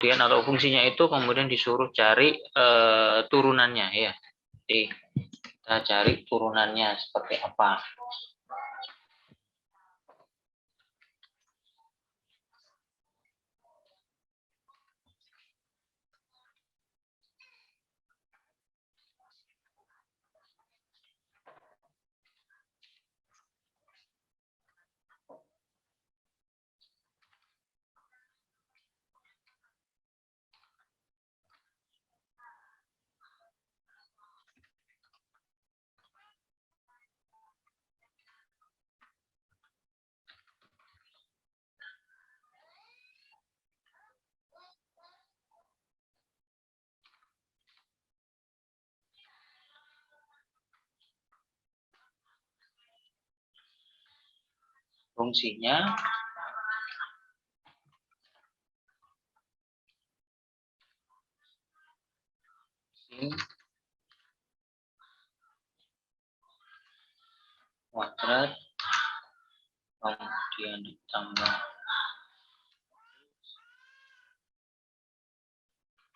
kemudian atau fungsinya itu kemudian disuruh cari turunannya ya. Jadi kita cari turunannya seperti apa. Fungsinya sin kuadrat kemudian ditambah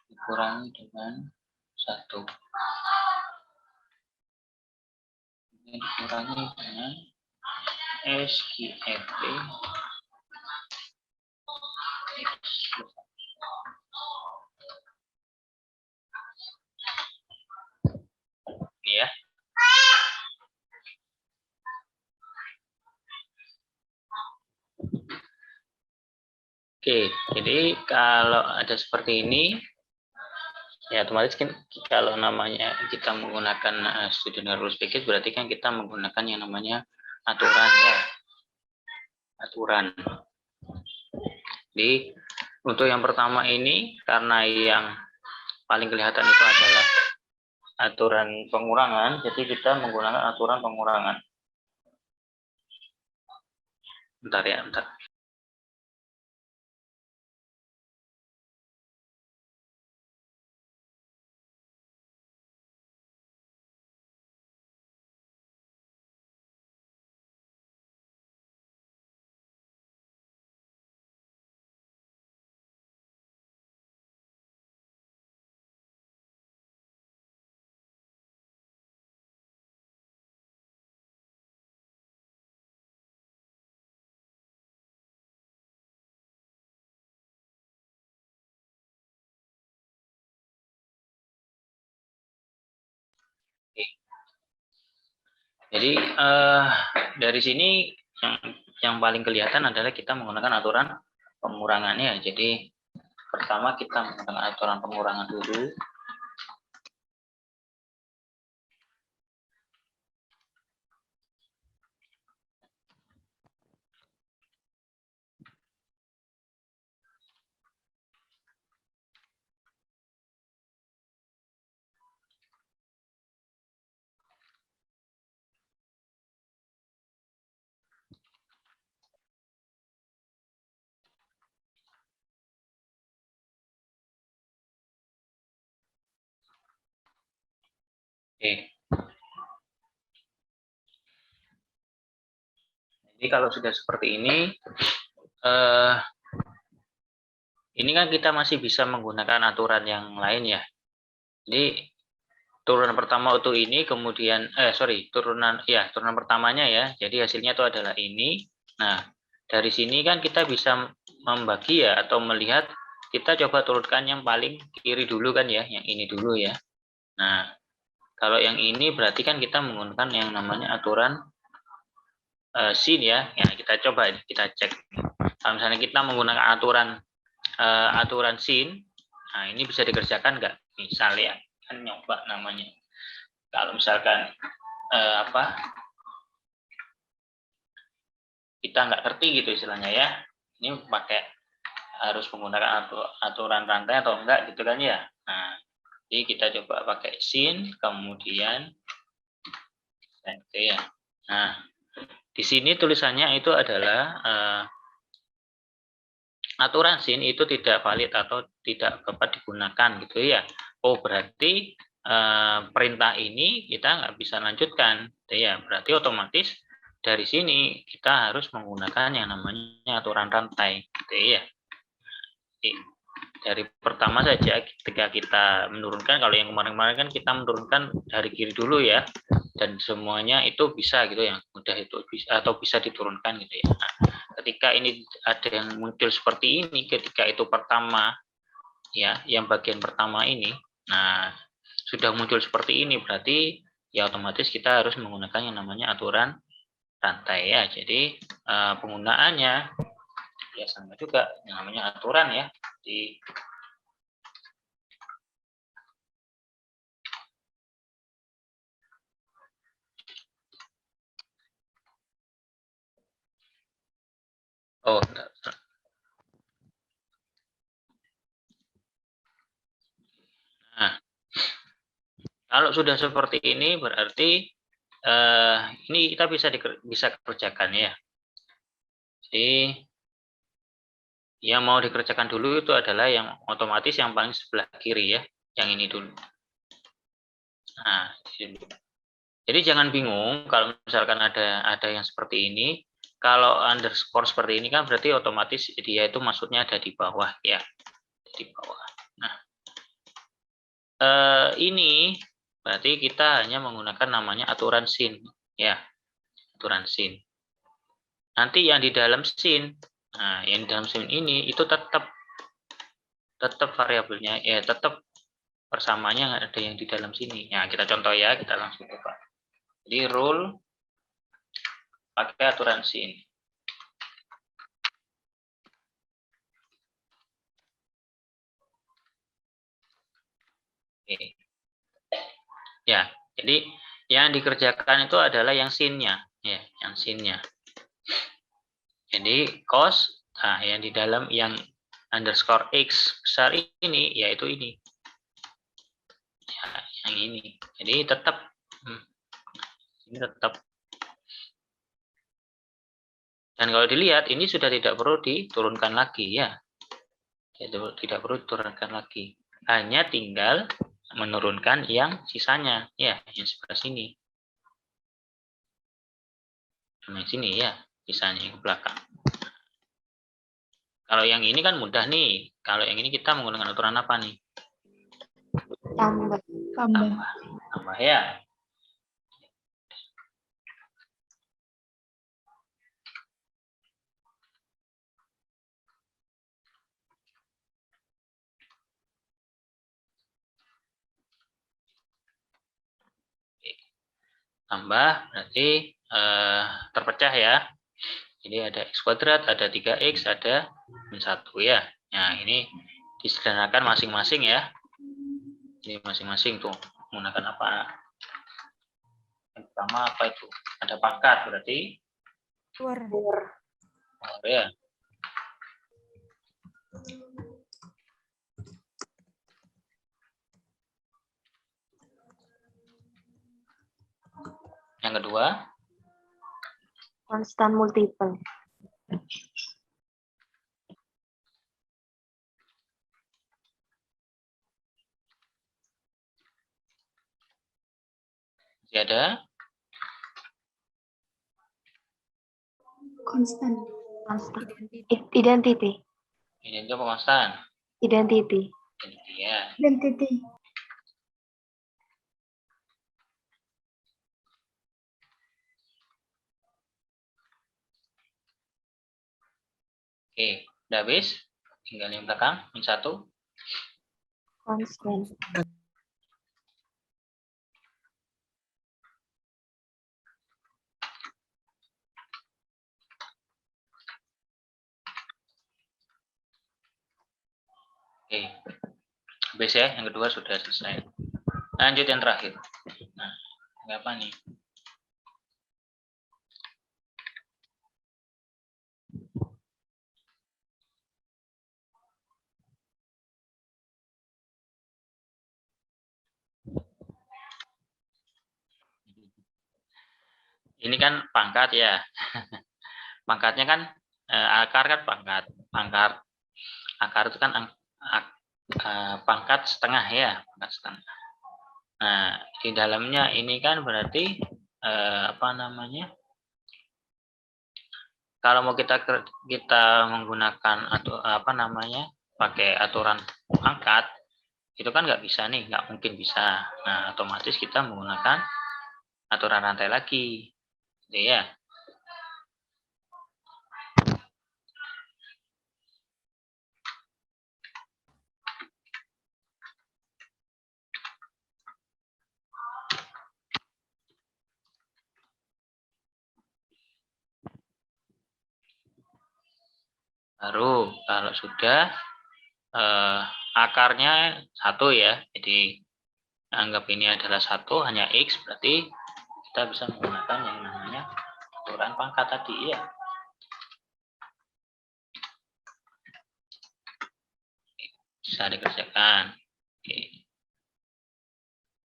dikurangi dengan 1. Ini dikurangi dengan SQFT ya. Oke, jadi kalau ada seperti ini, ya otomatis kan kalau namanya kita menggunakan student rules package berarti kan kita menggunakan yang namanya aturan ya. Aturan. Jadi untuk yang pertama ini karena yang paling kelihatan itu adalah aturan pengurangan, jadi kita menggunakan aturan pengurangan. Bentar ya, bentar. Jadi dari sini yang paling kelihatan adalah kita menggunakan aturan pengurangannya. Jadi pertama kita menggunakan aturan pengurangan dulu. Oke. Jadi kalau sudah seperti ini kan kita masih bisa menggunakan aturan yang lain ya. Jadi turunan pertama untuk ini, kemudian turunan pertamanya ya. Jadi hasilnya itu adalah ini. Nah, dari sini kan kita bisa membagi ya atau melihat, kita coba turunkan yang paling kiri dulu kan ya, yang ini dulu ya. Nah, kalau yang ini berarti kan kita menggunakan yang namanya aturan sin ya. Ya, kita coba kita cek. Kalau misalnya kita menggunakan aturan sin, nah ini bisa dikerjakan nggak? Misalnya kan nyoba namanya. Kalau misalkan kita nggak ngerti gitu istilahnya ya, ini pakai harus menggunakan aturan rantai atau enggak gitu kan ya. Nah, jadi kita coba pakai sin, kemudian oke ya. Nah, di sini tulisannya itu adalah aturan sin itu tidak valid atau tidak dapat digunakan gitu ya. Oh, berarti perintah ini kita nggak bisa lanjutkan gitu ya. Berarti otomatis dari sini kita harus menggunakan yang namanya aturan rantai gitu ya. dari pertama saja ketika kita menurunkan, kalau yang kemarin-kemarin kan kita menurunkan dari kiri dulu ya, dan semuanya itu bisa gitu, yang mudah itu bisa atau bisa diturunkan gitu ya. Nah, ketika ini ada yang muncul seperti ini, ketika itu pertama ya, yang bagian pertama ini, nah sudah muncul seperti ini, berarti ya otomatis kita harus menggunakan yang namanya aturan rantai ya. Jadi penggunaannya ya sama juga yang namanya aturan ya. Di oh, nah, kalau sudah seperti ini berarti ini kita bisa kerjakan ya. Jadi yang mau dikerjakan dulu itu adalah yang otomatis yang paling sebelah kiri ya, yang ini dulu. Nah, jadi jangan bingung kalau misalkan ada yang seperti ini. Kalau underscore seperti ini kan berarti otomatis dia itu maksudnya ada di bawah ya, di bawah. Nah, ini berarti kita hanya menggunakan namanya aturan sin ya, aturan sin. Nanti yang di dalam sin, nah yang di dalam sin ini itu tetap variabelnya ya, tetap persamanya ada yang di dalam sini. Nah, kita contoh ya, kita langsung coba. Jadi rule pakai aturan sin. Oke. Ya, jadi yang dikerjakan itu adalah yang sin-nya, ya, yang sin-nya. Jadi cos, nah yang di dalam yang underscore x besar ini, yaitu ini, ya, yang ini. Jadi tetap, ini tetap. Dan kalau dilihat ini sudah tidak perlu diturunkan lagi ya, itu tidak perlu diturunkan lagi. Hanya tinggal menurunkan yang sisanya, ya, yang sebelah sini. Yang sini ya, sisanya yang ke belakang. Kalau yang ini kan mudah nih. Kalau yang ini kita menggunakan aturan apa nih? Tambah ya. Tambah berarti terpecah ya. Jadi ada x kuadrat, ada 3x, ada min 1 ya. Nah, ini disederhanakan masing-masing ya. Ini masing-masing tuh menggunakan apa? Yang pertama apa itu? Ada pangkat berarti ya. Yang kedua, konstan multiple. masih ada Konstan. Identity. ini apa konstan? Identity. Ya. Identity. Oke, udah habis. Tinggal yang belakang, min 1. Konstan. Oke, habis ya. Yang kedua sudah selesai. Lanjut yang terakhir. Nah, apa nih? Ini kan pangkat ya. Pangkatnya kan akar kan pangkat. Akar itu kan pangkat setengah ya, pangkat setengah. Nah, di dalamnya ini kan berarti apa namanya? Kalau mau kita menggunakan atau apa namanya? pakai aturan pangkat, itu kan nggak bisa nih, nggak mungkin bisa. Nah, otomatis kita menggunakan aturan rantai lagi. Gitu ya. Baru kalau sudah akarnya 1 ya. Jadi anggap ini adalah 1, hanya X, berarti kita bisa menggunakan yang namanya aturan pangkat tadi ya. Bisa dikerjakan. Oke.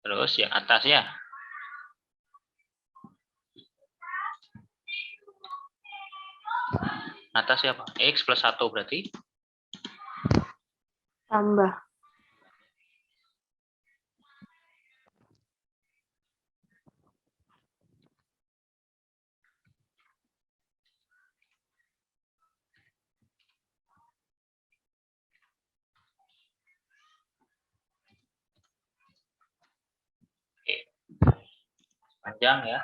Terus yang atas ya. Atas siapa? X plus 1 berarti? Tambah. Oke. Panjang ya.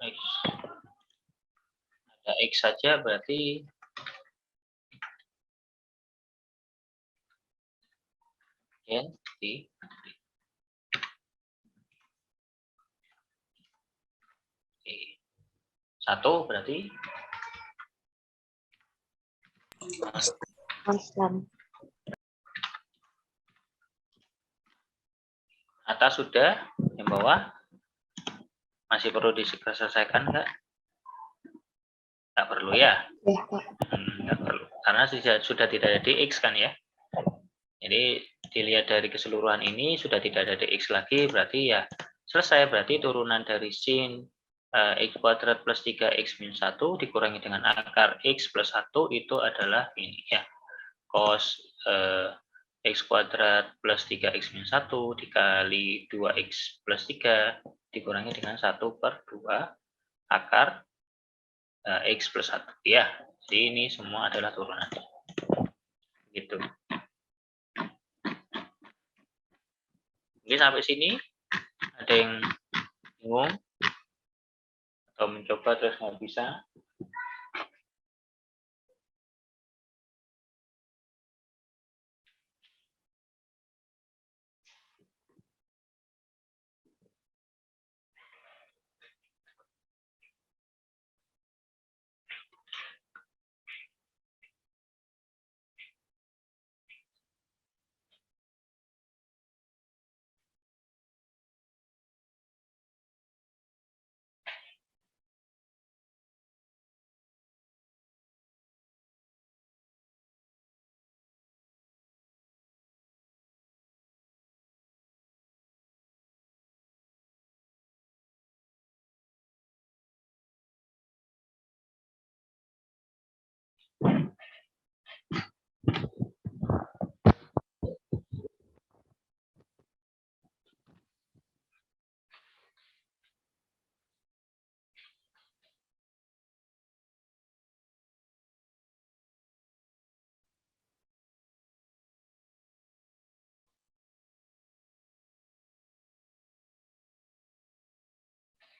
X. Ada X saja berarti di 1 berarti Konstan. atas sudah, yang bawah masih perlu diselesaikan nggak? Nggak perlu ya? Ya, Kak. Nggak perlu, karena sudah tidak ada dx kan ya. Jadi dilihat dari keseluruhan ini sudah tidak ada dx lagi, berarti ya selesai. Berarti turunan dari sin x kuadrat plus 3x min 1 dikurangi dengan akar x plus 1 itu adalah ini ya, cos x kuadrat plus 3x min 1 dikali 2x plus 3 dikurangi dengan 1/2 akar x plus 1 ya. Jadi ini semua adalah turunan. Gitu. Mungkin sampai sini ada yang bingung atau mencoba terus nggak bisa.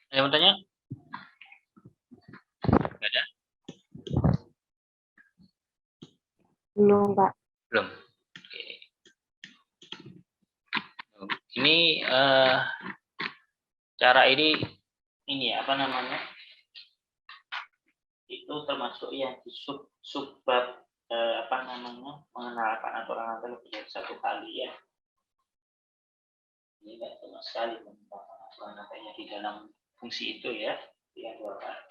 Ada yang mau tanya? Nggak ada? Belum, Pak. Belum. Oke. Ini cara ini apa namanya? Itu termasuk yang di subbab apa namanya, mengenalkan aturan rantai lebih dari 1 kali ya. Ini nggak sama sekali mengenalkan aturan rantainya di dalam fungsi itu ya, yang 2 kali.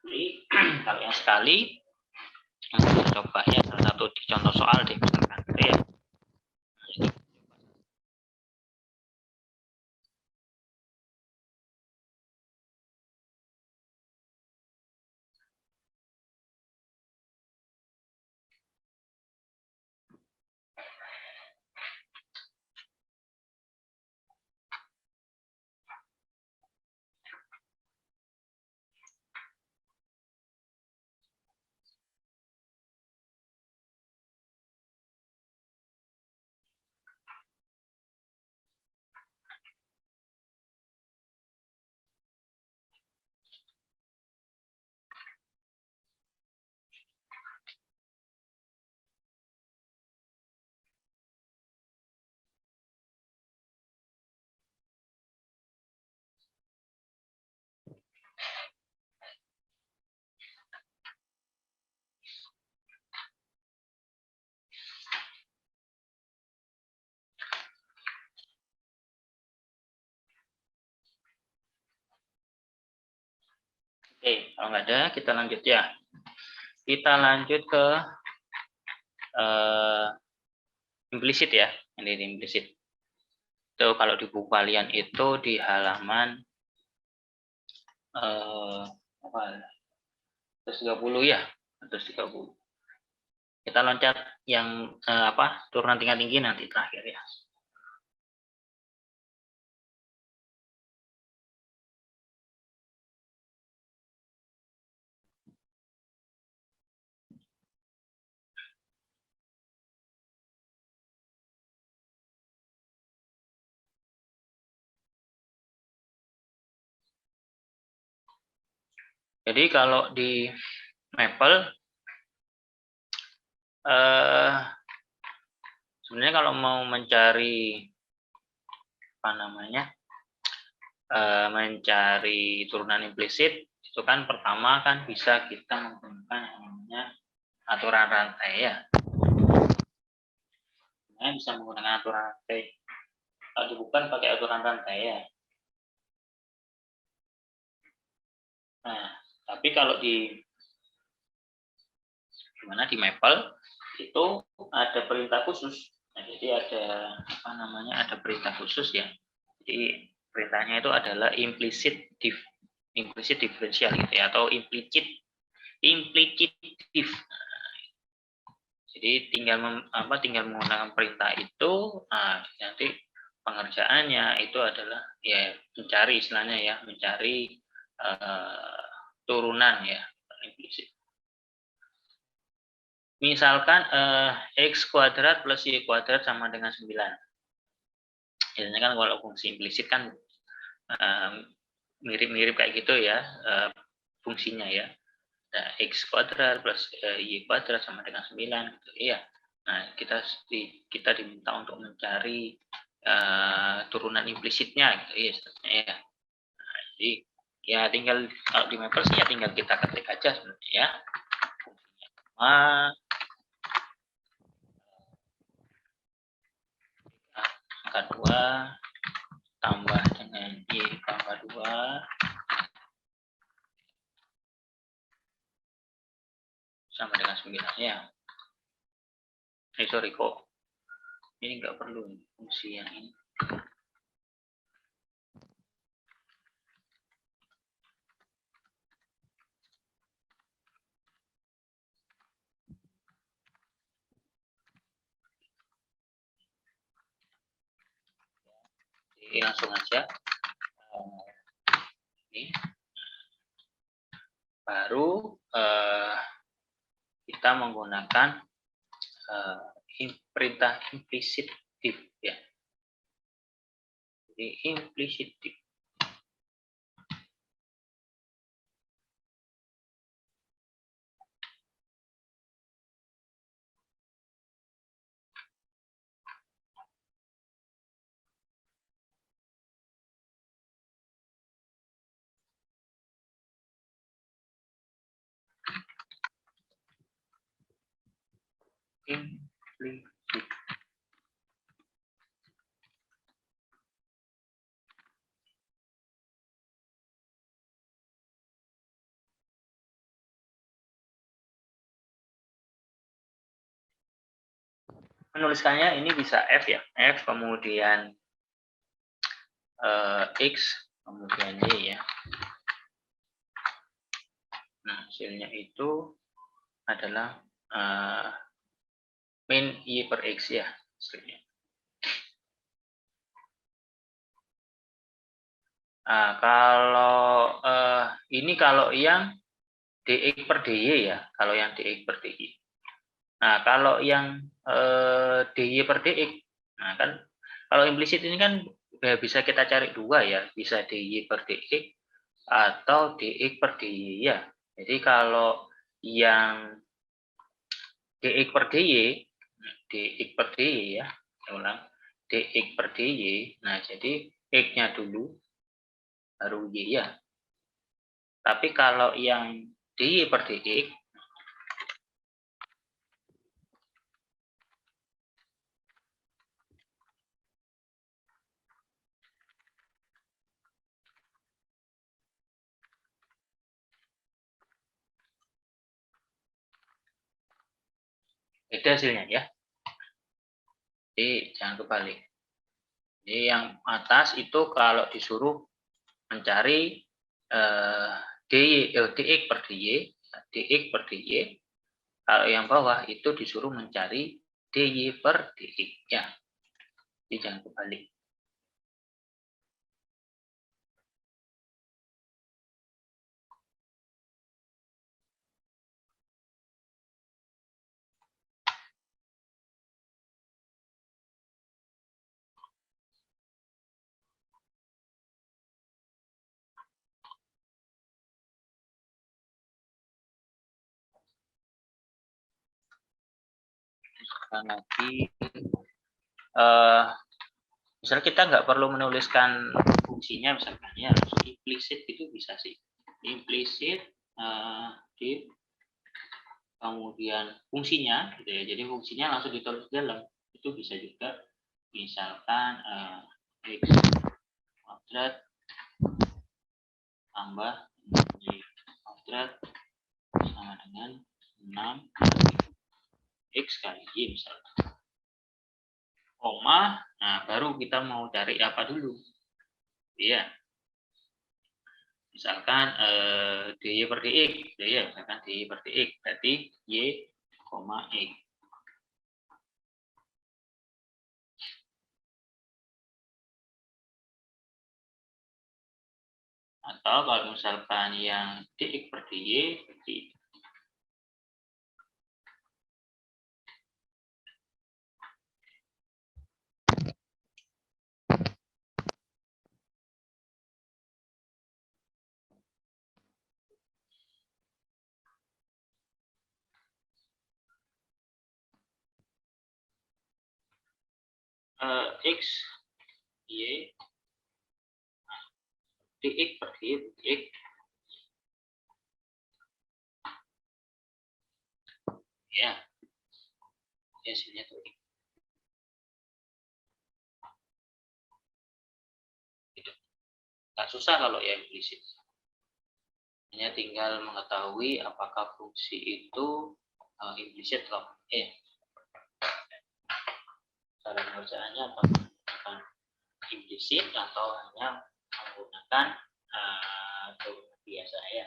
Jadi kalau yang sekali, coba ya salah satu di contoh soal deh misalkan gitu ya. Oke, kalau nggak ada, kita lanjut ya. Kita lanjut ke implisit ya. Ini implisit. Itu kalau di buku kalian itu di halaman apa? 130 ya, 130. Kita loncat yang turunan tingkat tinggi nanti terakhir ya. Jadi kalau di Maple sebenarnya kalau mau mencari mencari turunan implisit itu kan pertama kan bisa kita menggunakan yang namanya aturan rantai ya. Bisa menggunakan aturan rantai. Kalau bukan pakai aturan rantai ya. Nah, tapi kalau di Maple itu ada perintah khusus. Nah, jadi ada perintah khusus ya. Jadi perintahnya itu adalah implicit differential gitu ya, atau implicit diff. Jadi tinggal menggunakan perintah itu, nanti pengerjaannya itu adalah ya mencari turunan ya implisit. Misalkan x kuadrat plus y kuadrat sama dengan 9. Biasanya kan kalau fungsi implisit kan mirip-mirip kayak gitu ya fungsinya ya. Nah, x kuadrat plus y kuadrat sama dengan 9 gitu ya. Nah, kita diminta untuk mencari turunan implisitnya gitu ya sebenarnya ya. Nah, jadi ya tinggal kalau di Maple sih ya tinggal kita ketik aja sebenarnya ya. Angka 2 tambah dengan y pangkat 2 sama dengan 9 ya. Sorry kok. Ini nggak perlu fungsi yang ini. Jadi langsung aja. Ini. Baru kita menggunakan perintah implicit diff ya. Jadi implicit diff. Implicit. Menuliskannya ini bisa F ya, F kemudian X kemudian Y ya. Nah, hasilnya itu adalah min Y per X ya hasilnya. Nah, kalau ini kalau yang dx per dy ya, kalau yang dx per dy. Nah, kalau yang dy per dx, nah kan kalau implisit ini kan bisa kita cari dua ya, bisa dy per dx atau dx per dy ya. Jadi kalau yang dx per dy, dx per dy ya, saya ulang, dx per dy, nah jadi x-nya dulu, baru y ya. Tapi kalau yang dy per dx, Beda hasilnya ya. Jadi jangan kebalik. Jadi yang atas itu kalau disuruh mencari dx per dy. Kalau yang bawah itu disuruh mencari dy per dx ya. Jadi jangan kebalik. Lagi misalnya kita nggak perlu menuliskan fungsinya, misalkan ya langsung implisit itu bisa sih, implisit div kemudian fungsinya gitu ya, jadi fungsinya langsung ditulis di dalam itu bisa juga, misalkan x kuadrat tambah y kuadrat sama dengan 6 x kali y misalkan, koma, nah baru kita mau cari apa dulu ya, misalkan dy per dx ya, misalkan dy per dx berarti y, x. Atau kalau misalkan yang dx per dy berarti x y dx per dy dx ya, hasilnya tuh gitu. Nggak susah kalau yang implisit, hanya tinggal mengetahui apakah fungsi itu implisit atau cara pengerjaannya apakah implisit atau hanya menggunakan biasa ya.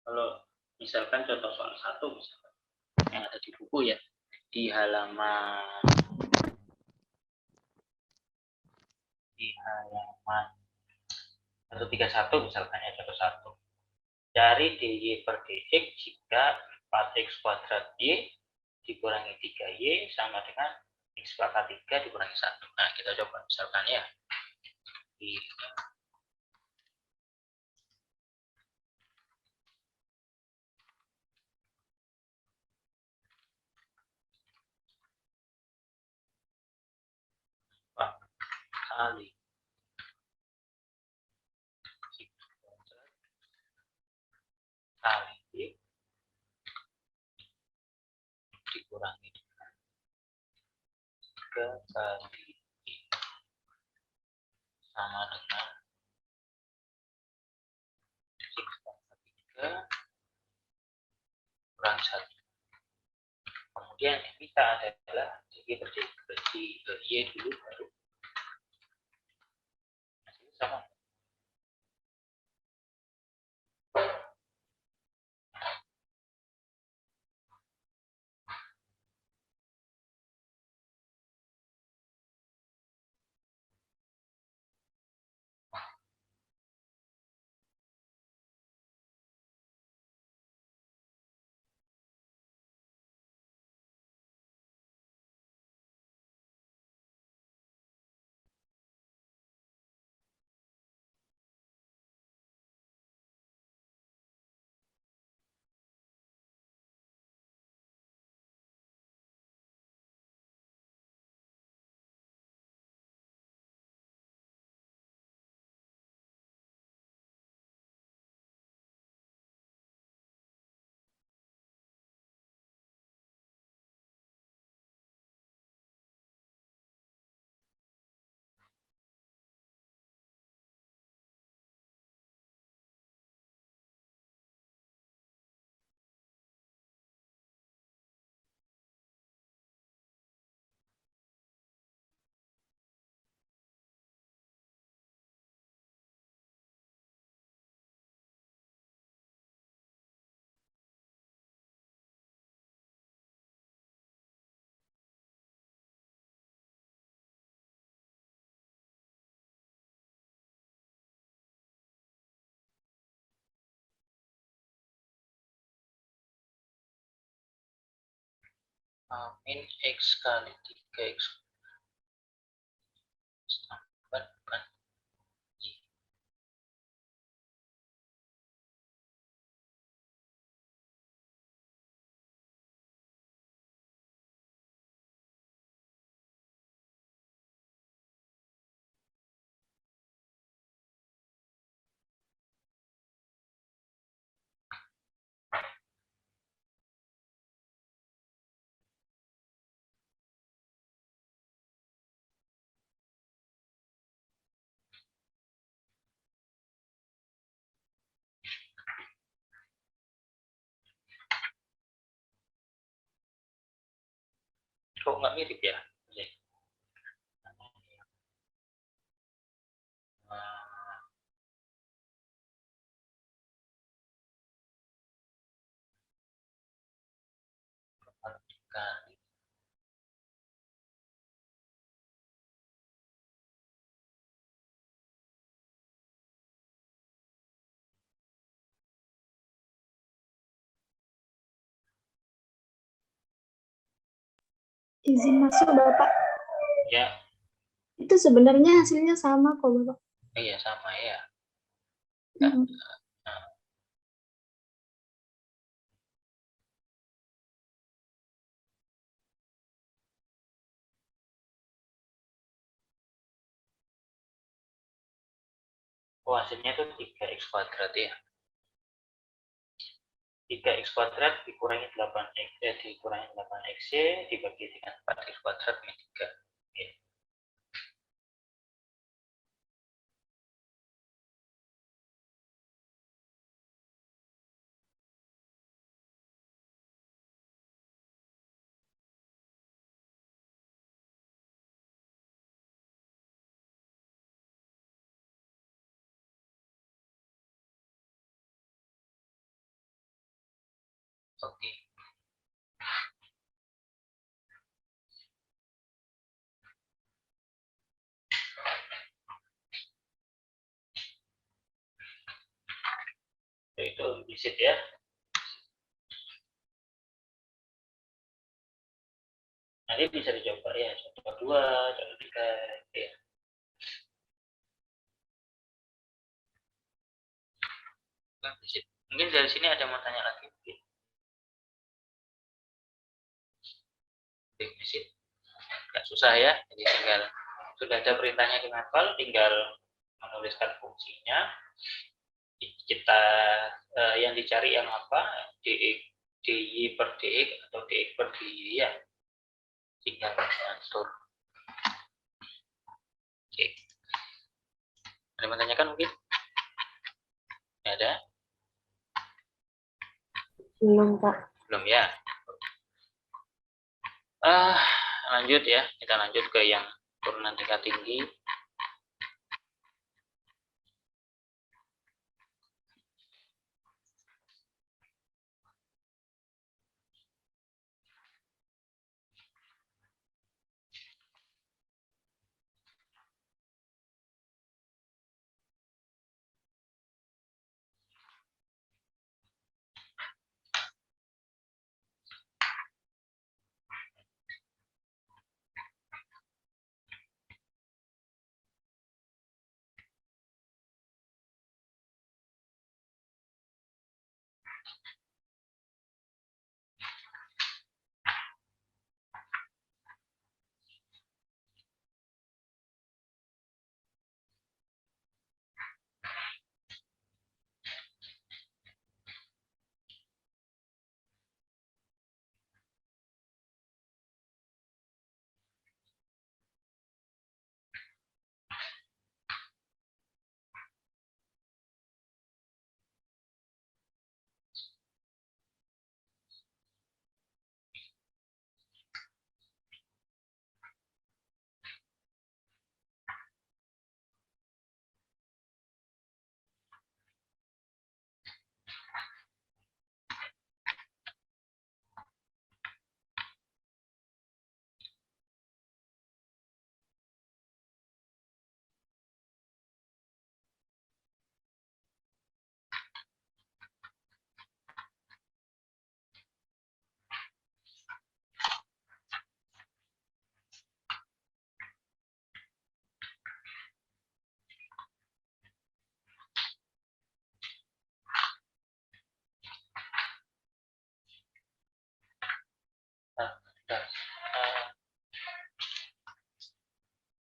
Kalau misalkan contoh soal 1 misalkan yang ada di buku ya, di halaman 131 misalkan ya, contoh 1. Cari dy per dx jika 4x kuadrat y dikurangi 3y sama dengan x pangkat 3 dikurangi 1. Nah, kita coba misalkan ya. Kali kali y dikurangi 3 kali y sama dengan x pangkat 3 kurang 1. Kemudian yang kita adalah dy per y dulu baru sama. min X kali 3X tambah bukan Y. Kok nggak mirip ya? Oke. Kali Izin masuk Bapak. ya, Itu sebenarnya hasilnya sama kok Bapak. iya sama ya. Hmm. Oh, hasilnya tuh 3x kuadrat ya. 3x kuadrat dikurangi 8x, dikurangi 8xy dibagi dengan 4x kuadrat min 3. Ya. Oke. Itu implisit ya. Nanti bisa dicoba ya, contoh 2, contoh 3 ya. Implisit. Mungkin dari sini ada yang mau tanya lagi mungkin. Implisit. Nggak susah ya, jadi tinggal sudah ada perintahnya di manual, tinggal menuliskan fungsinya. Kita yang dicari yang apa, dy per dx atau dx per dy ya, tinggal atur. Oke, ada yang menanyakan mungkin? Nggak ada? Belum Pak. Belum ya. Lanjut ya, kita lanjut ke yang turunan tingkat tinggi.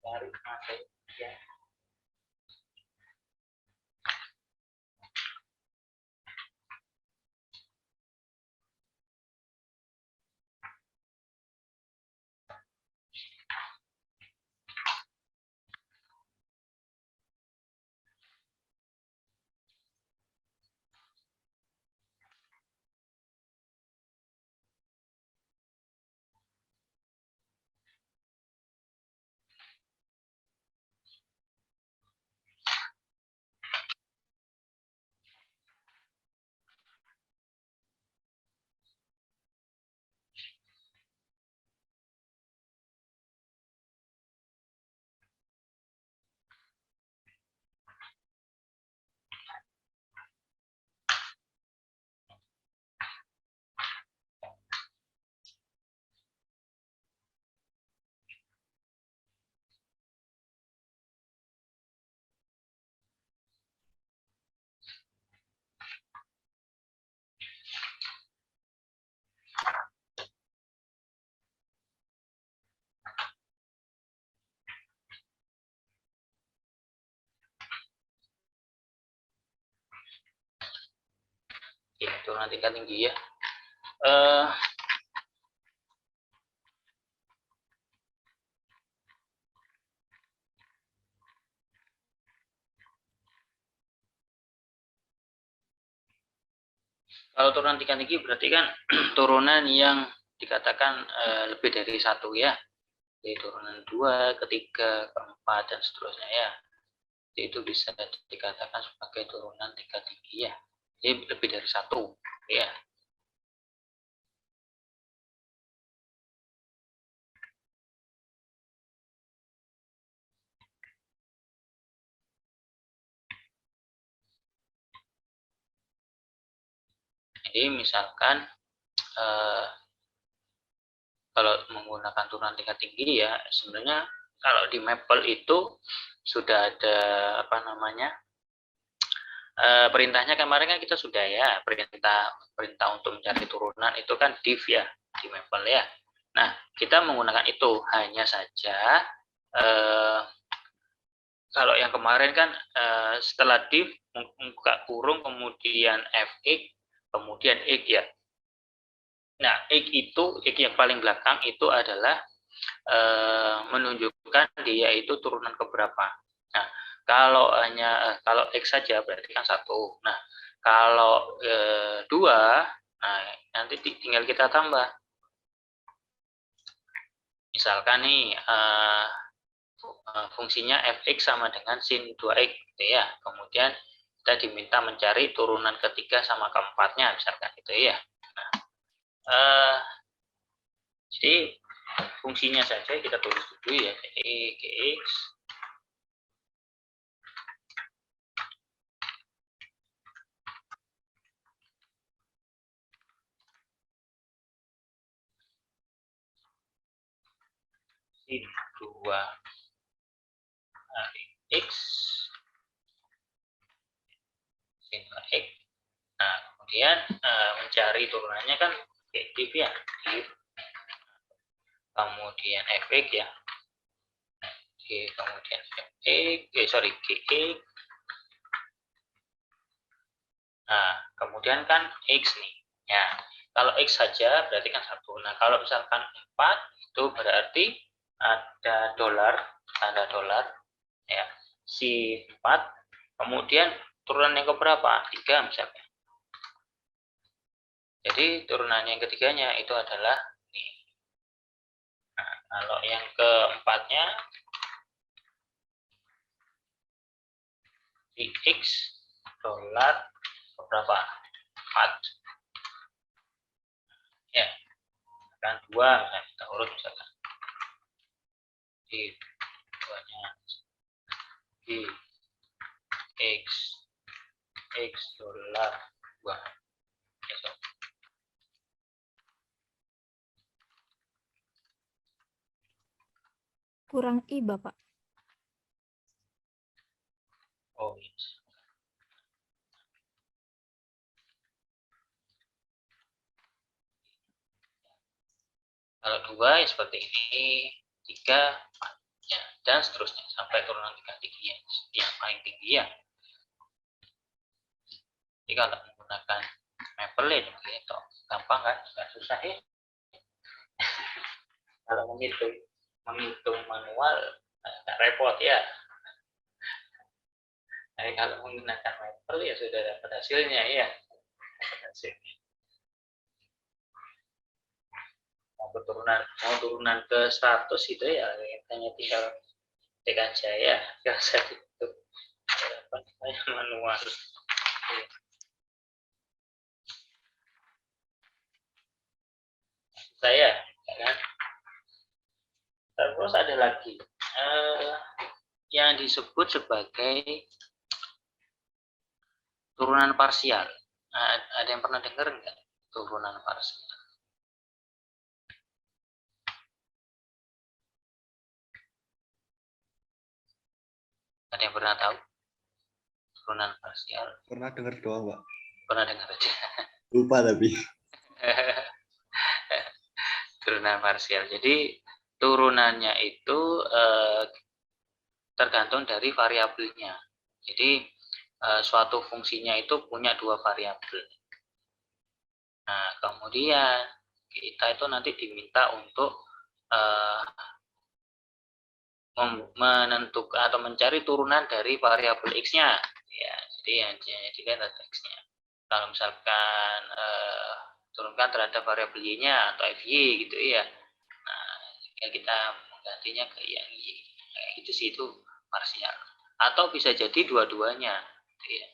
Cari masuk ya. Itu nanti kan tinggi ya. Kalau turunan tingkat tinggi berarti kan turunan yang dikatakan lebih dari satu ya. Jadi turunan 2, ketiga, keempat, dan seterusnya ya. Jadi itu bisa dikatakan sebagai turunan tingkat tinggi ya. Jadi lebih dari satu ya. Jadi misalkan kalau menggunakan turunan tingkat tinggi ya, sebenarnya kalau di Maple itu sudah ada apa namanya perintahnya kemarin kan kita sudah ya, perintah untuk mencari turunan itu kan div ya di Maple ya. Nah kita menggunakan itu, hanya saja kalau yang kemarin kan setelah div buka kurung kemudian fx kemudian x ya. Nah x yang paling belakang itu adalah menunjukkan dia itu turunan keberapa. Nah kalau x saja berarti kan satu. Nah kalau 2, nah nanti tinggal kita tambah. Misalkan nih fungsinya fx sama dengan sin 2x gitu ya. Kemudian kita diminta mencari turunan ketiga sama keempatnya misalkan gitu ya. Nah, jadi fungsinya saja kita tulis dulu ya. Jadi gx sin 2 x sin 2x. Nah, kemudian mencari turunannya kan div ya, div. Kemudian fx ya. Kemudian gx. Nah, kemudian kan x nih. Ya, kalau x saja berarti kan satu. Nah, kalau misalkan 4 itu berarti ada dolar, tanda dolar ya. Si 4 kemudian turunan yang keberapa? 3 misalnya. Jadi turunan yang ketiganya itu adalah ini. Nah, kalau yang keempatnya di x dolar berapa? 4 ya kan 2 misalnya kita urut misalkan di 2-nya di x dolar 2 ya, so. Kurang i Bapak. Oh yes. Kalau 2 ya seperti ini, 3, 4, ya, dan seterusnya sampai turunan tingkat tinggi yang paling tinggi ya. Jadi kalau menggunakan Maple ya gitu, gampang kan, nggak susah ya. Kalau menghitung manual nggak repot ya. Tapi kalau menggunakan Maple ya sudah dapat hasilnya ya. Dapat hasilnya. Mau turunan ke 100 itu ya hanya tinggal cek aja ya, nggak usah dihitung manual. Saya kan. Terus ada lagi yang disebut sebagai turunan parsial. Nah, ada yang pernah dengar nggak turunan parsial? Ada yang pernah tahu turunan parsial? Pernah dengar doang, Pak. Pernah dengar aja. Lupa tapi. Turunan parsial. Jadi turunannya itu tergantung dari variabelnya. Jadi suatu fungsinya itu punya 2 variabel. Nah, kemudian kita itu nanti diminta untuk menentukan atau mencari turunan dari variabel x-nya. Ya, jadi yang dilihat adalah x-nya. Kalau misalkan turunkan terhadap variabel y-nya atau fy gitu ya. Nah, ya kita menggantinya ke yang y. Nah, itu sih itu parsial. Atau bisa jadi dua-duanya. Gitu ya.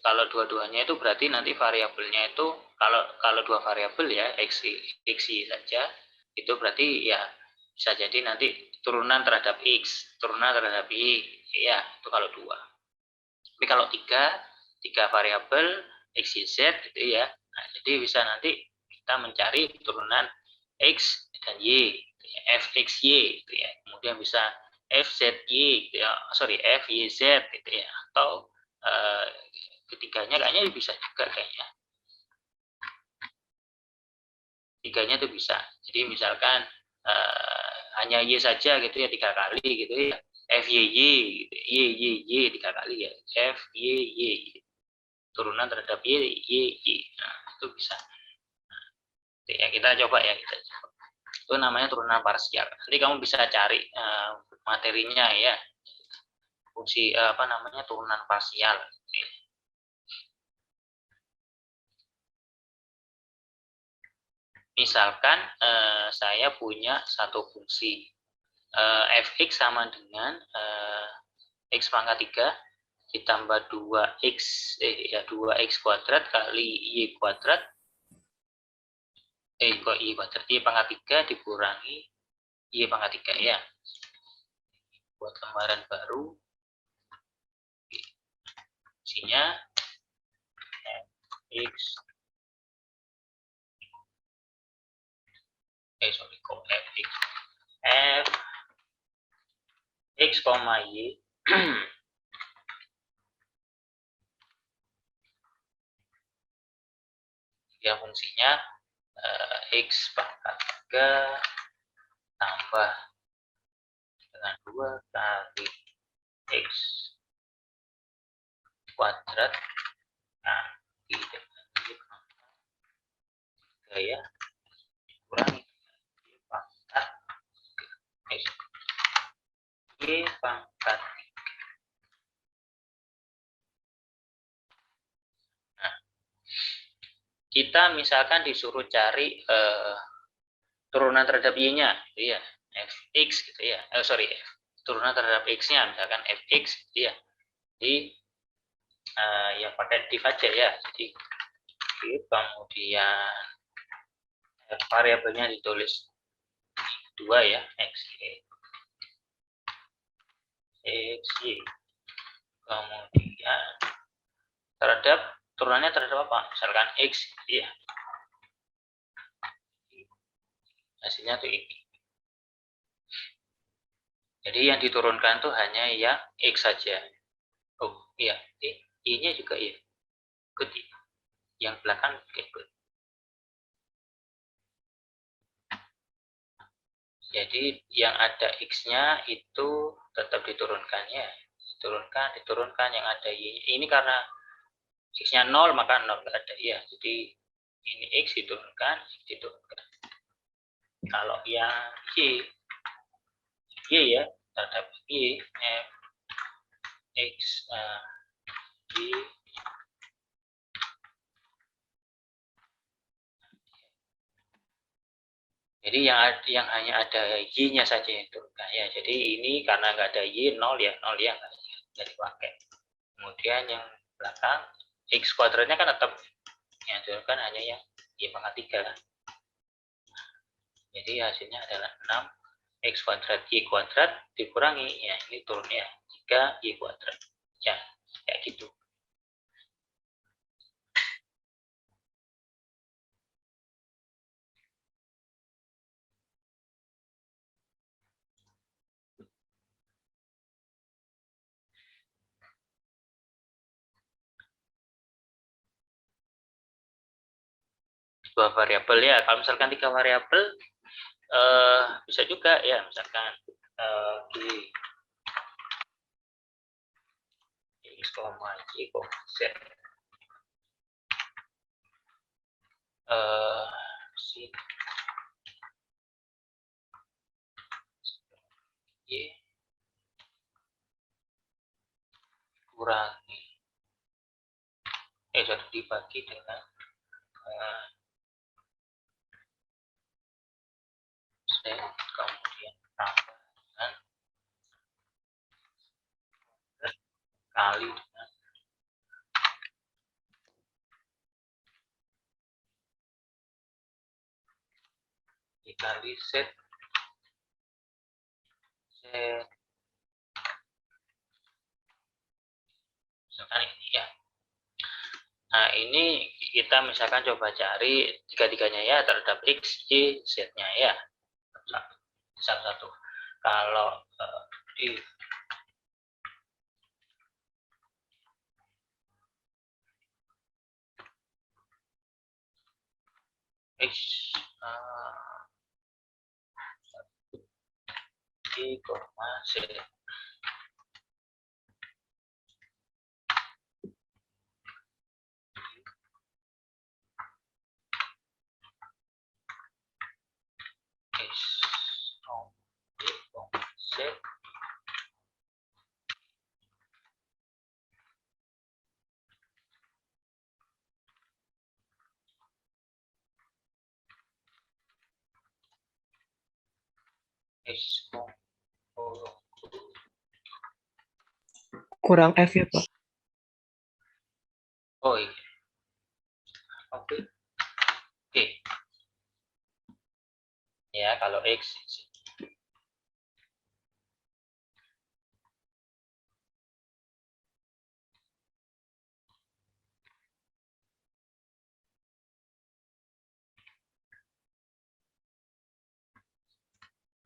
Kalau dua-duanya itu berarti nanti variabelnya itu kalau 2 variabel ya x y saja itu berarti ya bisa jadi nanti turunan terhadap x, turunan terhadap y, ya itu kalau 2. Tapi kalau 3 variabel x, y, z gitu ya. Nah, jadi bisa nanti kita mencari turunan x dan y, f x y gitu ya. Kemudian bisa f z y gitu ya. F y z gitu ya. Atau ketiganya kayaknya bisa juga kayaknya. Tiganya itu bisa. Jadi misalkan hanya y saja gitu ya 3 kali gitu ya. F y y gitu. Y 3 kali ya. F y y turunan terhadap y y. Nah, itu bisa. Ya kita coba ya kita coba. Itu namanya turunan parsial. Nanti kamu bisa cari materinya ya. Fungsi turunan parsial. Misalkan saya punya satu fungsi fx sama dengan x pangkat 3 ditambah 2x kuadrat kali y kuadrat y pangkat 3 dikurangi y pangkat 3 ya. Buat lembaran baru fungsinya x f x, y ya fungsinya x pangkat 3 tambah dengan 2 kali x kuadrat kali dengan y pangkat 3 ya kurangi y pangkat x y pangkat 3. Nah, kita misalkan disuruh cari turunan terhadap y-nya gitu ya, fx gitu ya. Turunan terhadap x-nya misalkan fx gitu ya. Jadi ya pakai div aja ya. Jadi div kemudian variabelnya ditulis 2 ya, x y. Kemudian turunannya terhadap apa? Misalkan x gitu ya. Hasilnya tuh ini. Jadi yang diturunkan tuh hanya yang x saja. Oh iya, y-nya juga ya. Ikut yang belakang ikut. Jadi yang ada X-nya itu tetap diturunkan ya. Diturunkan yang ada Y. Ini karena X-nya 0 maka 0 nggak ada ya. Jadi ini X diturunkan, X diturunkan. Kalau yang Y ya, terhadap Y, F, X, Y. Jadi yang hanya ada Y-nya saja yang diturunkan ya. Jadi ini karena nggak ada Y, 0 ya, 0 ya nggak dipakai. Kemudian yang belakang X kuadratnya kan tetap yang diturunkan hanya yang Y pangkat 3 kan. Jadi hasilnya adalah 6 X kuadrat Y kuadrat dikurangi ya, ini turun ya, 3 Y kuadrat ya, kayak gitu. Dua variabel ya, kalau misalkan 3 variabel bisa juga ya, misalkan di X, Y, Z si Y kurangi sudah dibagi dengan Z kemudian tambahkan kali dengan dikali Z misalkan ini ya. Nah, ini kita misalkan coba cari tiga-tiganya ya terhadap X, Y, Z-nya ya. Satu-satu. Kalau di X Y, Z X, Y, Z X, Kurang F ya, Pak. oh iya. Oke. Oke. Ya, kalau X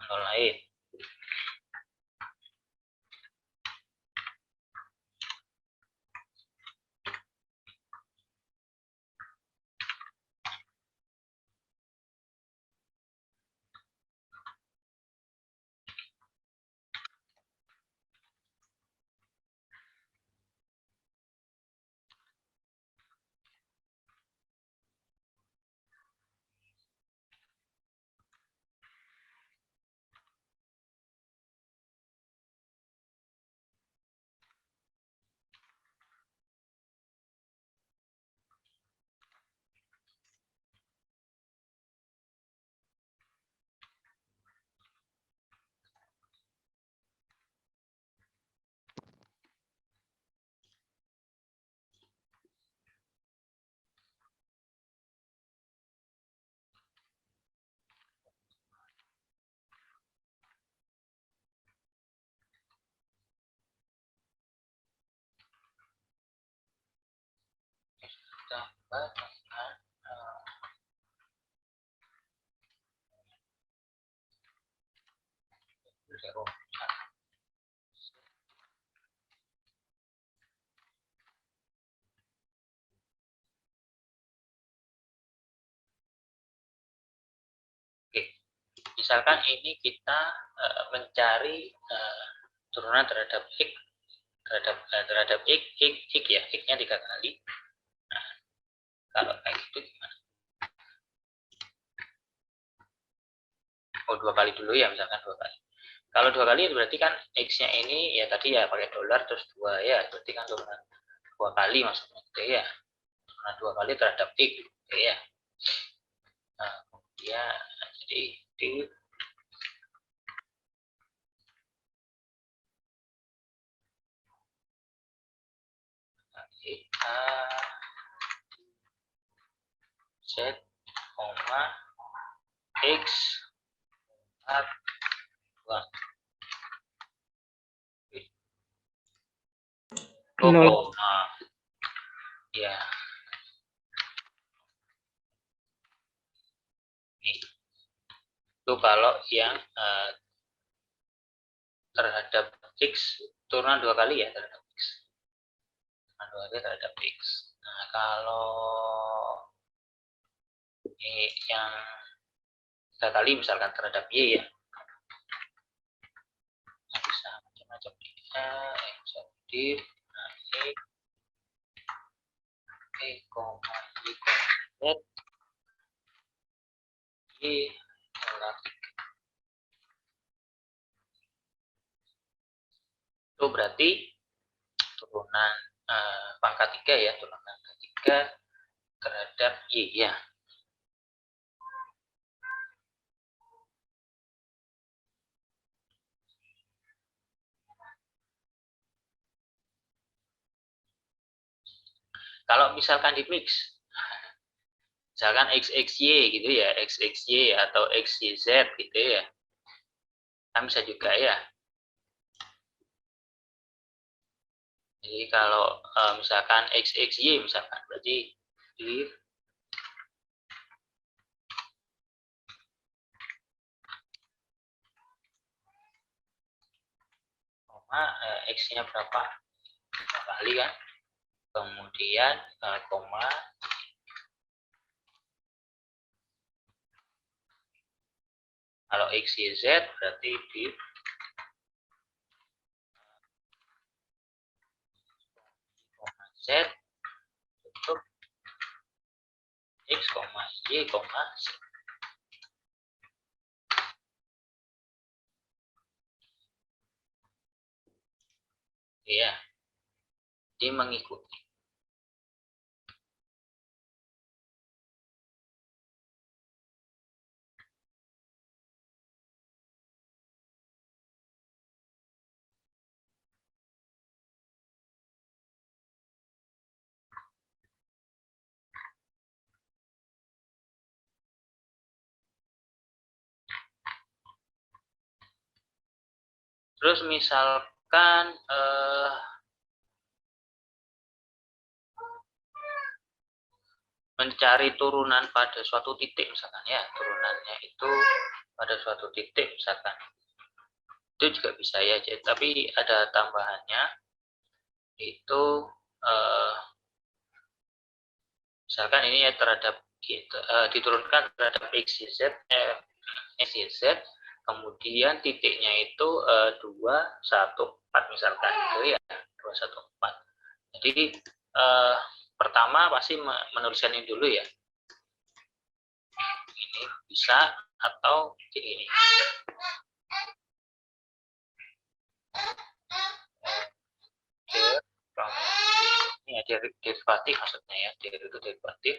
nol lain. Tambah dengan zero. Oke, misalkan ini kita mencari turunan terhadap X, terhadap X ya, X-nya 3 kali. Nah, kalau kayak gitu gimana? Oh, 2 kali dulu ya, misalkan 2 kali. Kalau 2 kali berarti kan X-nya ini ya tadi ya pakai dolar terus 2 ya, berarti kan turunan 2 kali maksudnya gitu ya. Turunan 2 kali terhadap X gitu ya. Nah, kemudian jadi di A Z, X 4 2 nah, ya nih itu kalau yang terhadap X turunan 2 kali ya terhadap X, turunan 2 kali terhadap X. Nah, kalau ini yang 3 kali misalkan terhadap Y ya, nah, bisa macam-macam bisa di nah, Y, Z, Y dolar. Itu berarti turunan pangkat 3 ya, turunan ketiga terhadap Y ya. Kalau misalkan di mix, misalkan XXY gitu ya, XXY atau XYZ gitu ya, kan bisa juga ya. Jadi kalau misalkan XXY misalkan, berarti di X-nya berapa? 2 kali kan. Kemudian koma kalau X, Y, Z berarti di Z tutup X, Y, Z. Ya, dia mengikuti. Terus misalkan mencari turunan pada suatu titik misalkan ya, turunannya itu pada suatu titik misalkan, itu juga bisa ya, tapi ada tambahannya itu misalkan ini ya terhadap diturunkan terhadap X, Y, Z, X, Y, Z, kemudian titiknya itu 2, 1, 4 misalkan gitu ya, 2, 1, 4. Jadi pertama pasti menuliskan ini dulu ya, ini bisa atau ini ini ya derivatif maksudnya ya, derivatif,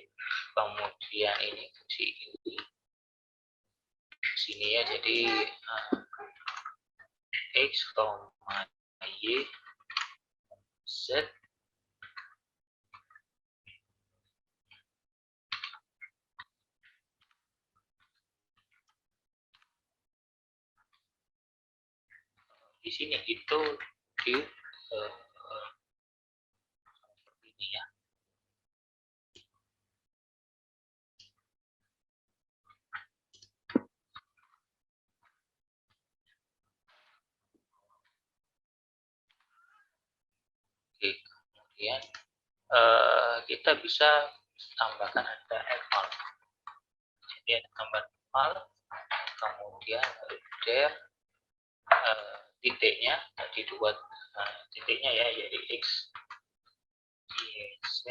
kemudian ini fungsi ini sini ya, jadi X, Y, Z di sini itu di seperti ini ya. Oke, kemudian kita bisa tambahkan ada equal. Jadi ada tambah equal kemudian der titiknya tadi dua titiknya ya, jadi x, y, z,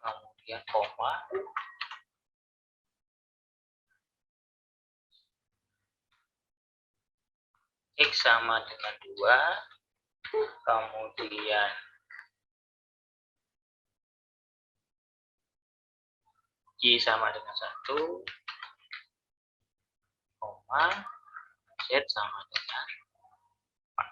kemudian koma, x sama dengan 2, kemudian y sama dengan 1, koma, z sama dengan 4.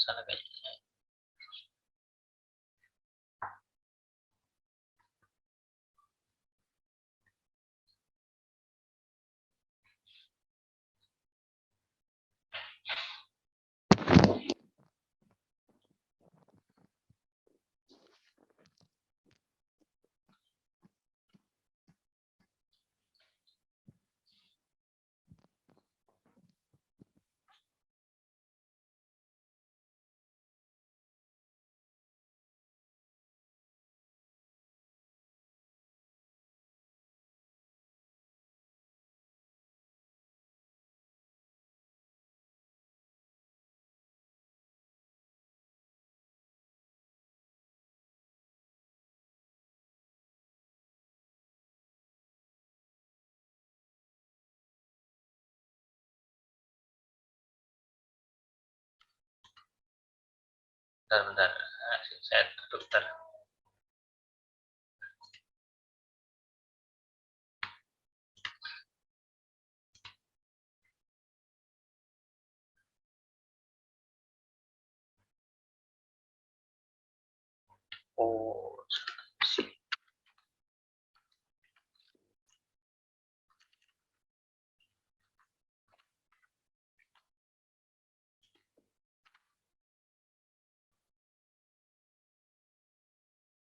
Salah kayaknya. Bentar, saya tutup bentar. Oh, sip.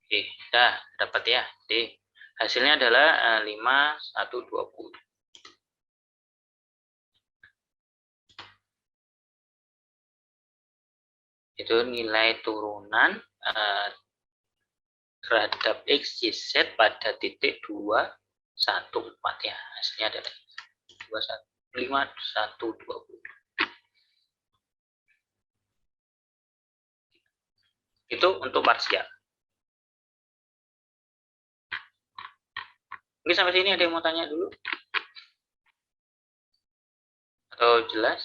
Oke, dah dapat ya. Jadi hasilnya adalah 5, 1, 20. Itu nilai turunan terhadap x, y, z pada titik 2, 1, 4 ya. Hasilnya adalah 2, 1, 5, 1, 20. Itu untuk parsial. Mungkin sampai sini ada yang mau tanya dulu? Atau jelas?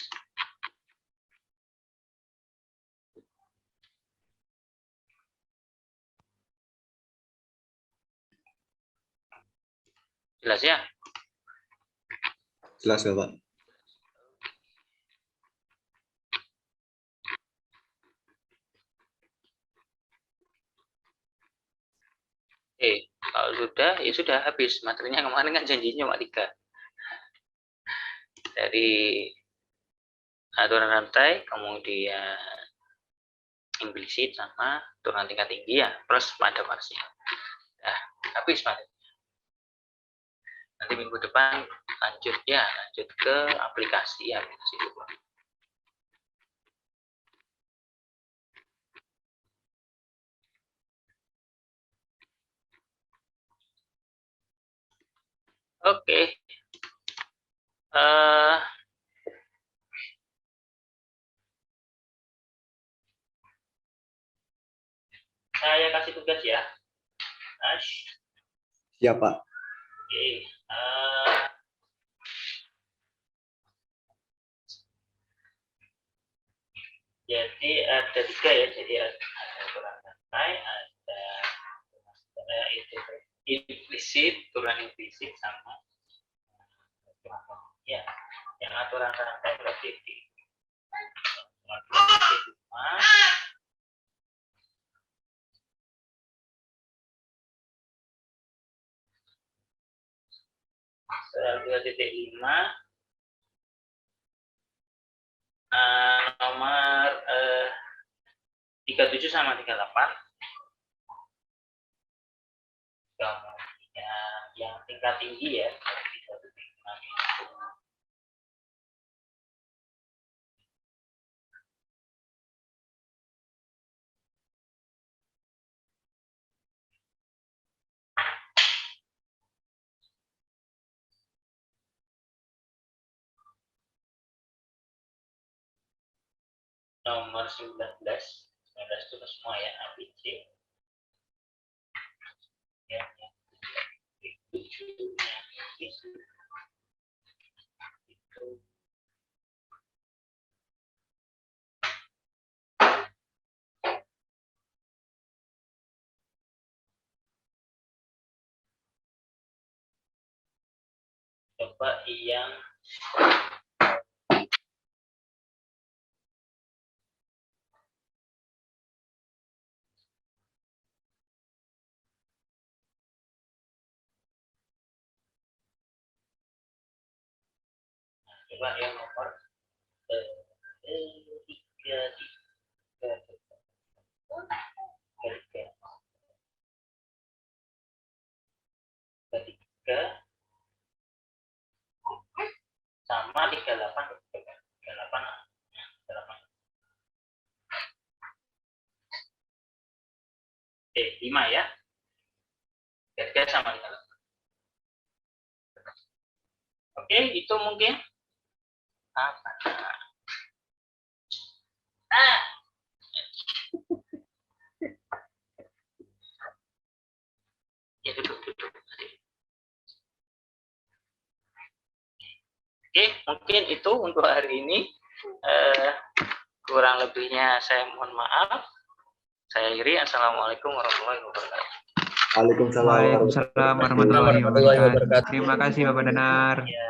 Jelas ya? Jelas ya, Pak? Kalau sudah, ya sudah habis. Materinya kemarin kan janjinya cuma 3. Dari aturan rantai, kemudian implisit, sama turunan tingkat tinggi ya, plus pada parsial. Nah, habis materinya. Nanti minggu depan lanjut ke aplikasi dulu. Oke. Saya kasih tugas ya. Siap, Pak. Oke. Jadi ada 3 ya. Jadi ada turunan rantai, ada itu implisit, turunan implisit, sama ya. Yang aturan rantai berarti di 5. Soal 2.5 nomor 37 sama 38. Kemudian yang tingkat tinggi ya, nomor 19 itu semua ya, ABC ya, itu coba yang nomor tiga sama 38 5 ya, 3 sama 38. Oke, itu mungkin apa? Ya duduk. Oke, mungkin itu untuk hari ini. Kurang lebihnya saya mohon maaf. Saya akhiri. Assalamualaikum warahmatullahi wabarakatuh. Waalaikumsalam warahmatullahi wabarakatuh. Terima kasih Bapak Danar. Ya.